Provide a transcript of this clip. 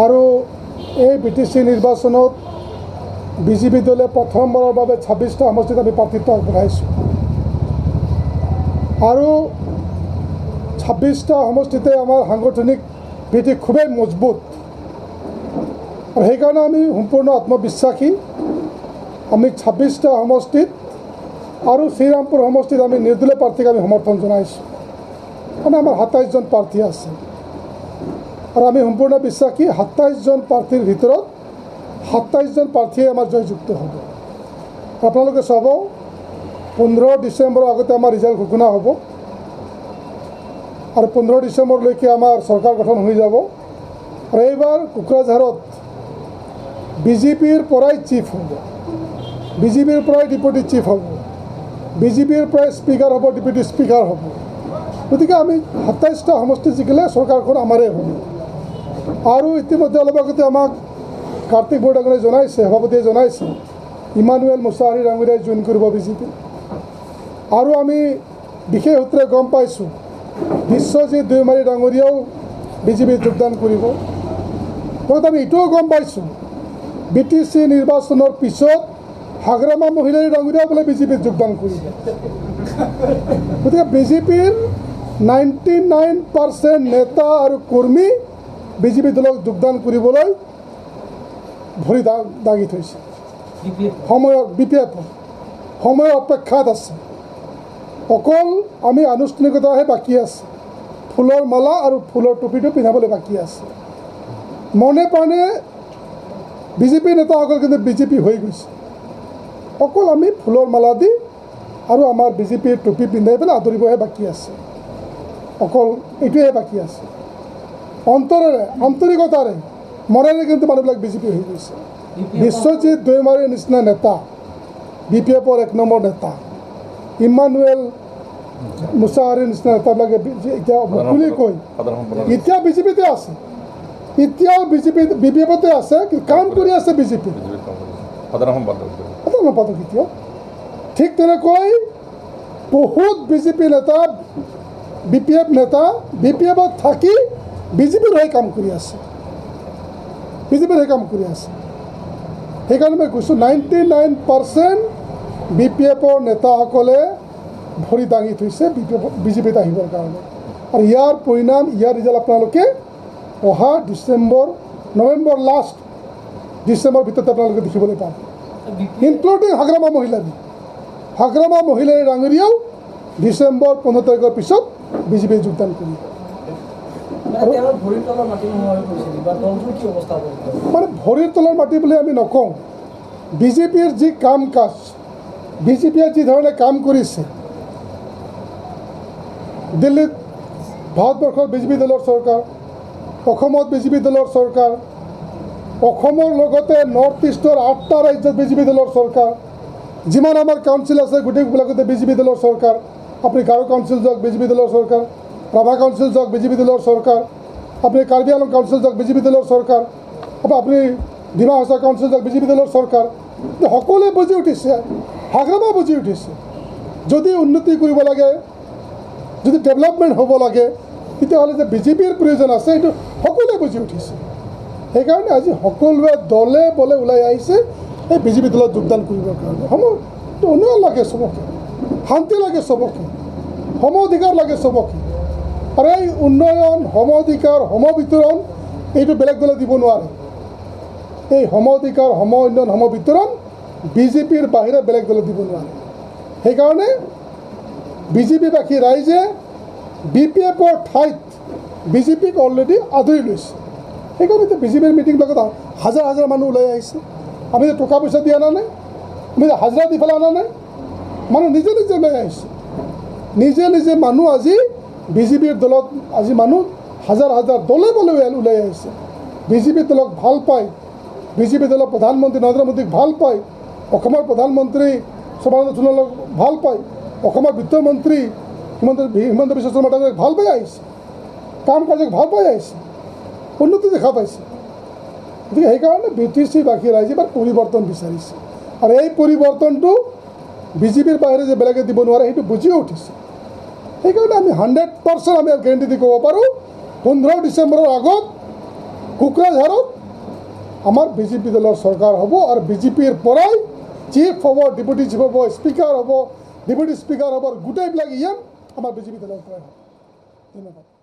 আৰু এই BTC নিৰ্বাচনত বিজেপি দলে প্ৰথমবাৰৰ বাবে 26টা সমষ্টিত আমি প্ৰাৰ্থিত্ব আগবঢ়াইছোঁ আৰু 26টা সমষ্টিতে আমাৰ সাংগঠনিক ভিত্তি খুবেই মজবুত আৰু সেইকাৰণে আমি সম্পূৰ্ণ আত্মবিশ্বাসী আমি 26টা সমষ্টিত আৰু শ্ৰীৰামপুৰ সমষ্টিত আমি নিৰ্দলীয় প্ৰাৰ্থীক আমি সমৰ্থন জনাইছোঁ মানে আমাৰ 27জন প্ৰাৰ্থী আছে আৰু আমি সম্পূৰ্ণ বিশ্বাসী 27জন প্ৰাৰ্থীৰ ভিতৰত 27জন প্ৰাৰ্থীয়ে আমাৰ জয়যুক্ত হ'ব আপোনালোকে চাব 15 ডিচেম্বৰৰ আগতে আমাৰ ৰিজাল্ট ঘোষণা হ'ব আৰু 15 ডিচেম্বৰলৈকে আমাৰ চৰকাৰ গঠন হৈ যাব আৰু এইবাৰ কোকৰাঝাৰত বিজেপিৰ পৰাই চিফ হ'ব বিজেপিৰ পৰাই ডিপুটি চিফ হ'ব বিজেপিৰ পৰাই স্পীকাৰ হ'ব ডিপুটি স্পীকাৰ হ'ব গতিকে আমি 27টা সমষ্টি জিকিলে চৰকাৰখন আমাৰেই হ'ব আৰু ইতিমধ্যে অলপ আগতে আমাক কাৰ্তিক বৰডাঙৰীয়াই জনাইছে সভাপতিয়ে জনাইছে ইমানুৱেল মুছাহাৰী ডাঙৰীয়াই জইন কৰিব বিজেপি আৰু আমি বিশেষ সূত্ৰে গম পাইছোঁ বিশ্বজিৎ দৈমাৰী ডাঙৰীয়াও বিজেপিত যোগদান কৰিব লগত আমি এইটোও গম পাইছোঁ BTC নিৰ্বাচনৰ পিছত হাগ্ৰামা মহিলাৰী ডাঙৰীয়াও বোলে বিজেপিত যোগদান কৰিব গতিকে বিজেপিৰ 99% নেতা আৰু কৰ্মী বিজেপি দলক যোগদান কৰিবলৈ ভৰি দাঙি থৈছে সময়ৰ BPF সময়ৰ অপেক্ষাত আছে অকল আমি আনুষ্ঠানিকতাহে বাকী আছে ফুলৰ মালা আৰু ফুলৰ টুপিটো পিন্ধাবলৈ বাকী আছে মনে প্ৰাণে বিজেপি নেতাসকল কিন্তু বিজেপি হৈ গৈছে অকল আমি ফুলৰ মালা দি আৰু আমাৰ বিজেপিৰ টুপি পিন্ধাই পেলাই আদৰিবহে বাকী আছে অকল এইটোহে বাকী আছে অন্তৰেৰে আন্তৰিকতাৰে মনেৰে কিন্তু মানুহবিলাক বিজেপি হৈ গৈছে বিশ্বজিৎ দৈমাৰীৰ নিচিনা নেতা BPFৰ 1 নম্বৰ নেতা ইমানুৱেল মুছাহাৰীৰ নিচিনা নেতাবিলাকে এতিয়া মুকলি কৈ এতিয়া বিজেপিতে আছে এতিয়াও BPFতে আছে কাম কৰি আছে বিজেপি সাধাৰণ সম্পাদক এতিয়াও ঠিক তেনেকৈ বহুত বিজেপি নেতা BPF নেতা BPFত থাকি বিজেপিৰ হৈ কাম কৰি আছে সেইকাৰণে মই কৈছোঁ 99% BPFৰ নেতাসকলে ভৰি দাঙি থৈছে বিজেপিত আহিবৰ কাৰণে আৰু ইয়াৰ পৰিণাম ইয়াৰ ৰিজাল্ট আপোনালোকে অহা নৱেম্বৰ লাষ্ট ডিচেম্বৰ ভিতৰত আপোনালোকে দেখিবলৈ পাব ইনক্লুডিং হাগ্ৰামা মহিলাৰী ডাঙৰীয়াও ডিচেম্বৰ 15 তাৰিখৰ পিছত বিজেপিত যোগদান কৰিব মানে ভৰিৰ তলৰ মাটি বুলি আমি নকওঁ বিজেপিৰ যি কাম কাজ বিজেপিয়ে যি ধৰণে কাম কৰিছে দিল্লীত ভাৰতবৰ্ষৰ বিজেপি দলৰ চৰকাৰ অসমত বিজেপি দলৰ চৰকাৰ অসমৰ লগতে নৰ্থ ইষ্টৰ 8টা ৰাজ্যত বিজেপি দলৰ চৰকাৰ যিমান আমাৰ কাউন্সিল আছে গোটেইবিলাকতে বিজেপি দলৰ চৰকাৰ আপুনি গাৰো কাউন্সিল যাওক বিজেপি দলৰ চৰকাৰ ৰাভা কাউন্সিল যাওক বিজেপি দলৰ চৰকাৰ আপুনি কাৰ্বি আংলং কাউন্সিল যাওক বিজেপি দলৰ চৰকাৰ আপুনি ডিমা হাছাও কাউন্সিল যাওক বিজেপি দলৰ চৰকাৰ সকলোৱে বুজি উঠিছে হাগ্ৰামা বুজি উঠিছে যদি উন্নতি কৰিব লাগে যদি ডেভেলপমেণ্ট হ'ব লাগে তেতিয়াহ'লে যে বিজেপিৰ প্ৰয়োজন আছে এইটো সকলোৱে বুজি উঠিছে সেইকাৰণে আজি সকলোৱে দলে বলে ওলাই আহিছে এই বিজেপি দলত যোগদান কৰিবৰ কাৰণে সময়টো উন্নয়ন লাগে চবকে শান্তি লাগে চবকে সম অধিকাৰ লাগে চবকে আৰু এই উন্নয়ন সম অধিকাৰ সম বিতৰণ এইটো বেলেগ দলে দিব নোৱাৰে এই সম অধিকাৰ সম উন্নয়ন সম বিতৰণ বিজেপিৰ বাহিৰে বেলেগ দলে দিব নোৱাৰে সেইকাৰণে বিজেপিবাসী ৰাইজে BPFৰ ঠাইত বিজেপিক অলৰেডি আদৰি লৈছে সেইকাৰণে বিজেপিৰ মিটিংবিলাকত হাজাৰ মানুহ ওলাই আহিছে আমি যে টকা পইচা দি অনা নাই আমি যে হাজিৰা দি পেলাই অনা নাই মানুহ নিজে ওলাই আহিছে নিজে মানুহ আজি বিজেপিৰ দলত আজি মানুহ হাজাৰ দলে বলে ওলাই আহিছে বিজেপি দলক ভাল পায় বিজেপি দলৰ প্ৰধানমন্ত্ৰী নৰেন্দ্ৰ মোদীক ভাল পায় অসমৰ প্ৰধানমন্ত্ৰী সৰ্বানন্দ সোণোৱালক ভাল পায় অসমৰ বিত্তমন্ত্ৰী হিমন্ত বিশ্ব শৰ্মা ডাঙৰীয়াক ভাল পাই আহিছে কাম কাজক ভাল পাই আহিছে উন্নতি দেখা পাইছে গতিকে সেইকাৰণে BTC-বাসী ৰাইজে এবাৰ পৰিৱৰ্তন বিচাৰিছে আৰু এই পৰিৱৰ্তনটো বিজেপিৰ বাহিৰে যে বেলেগে দিব নোৱাৰে সেইটো বুজিও উঠিছে সেইকাৰণে আমি 100% আমি গেৰেণ্টি দি ক'ব পাৰোঁ 15 ডিচেম্বৰৰ আগত কোকৰাঝাৰত আমাৰ বিজেপি দলৰ চৰকাৰ হ'ব আৰু বিজেপিৰ পৰাই চিফ হ'ব, ডেপুটি চিফ হ'ব, স্পীকাৰ হ'ব, ডেপুটি স্পীকাৰ হ'ব, আৰু গোটেইবিলাক ইয়াত আমাৰ বিজেপি দলৰ পৰাই হ'ব। ধন্যবাদ।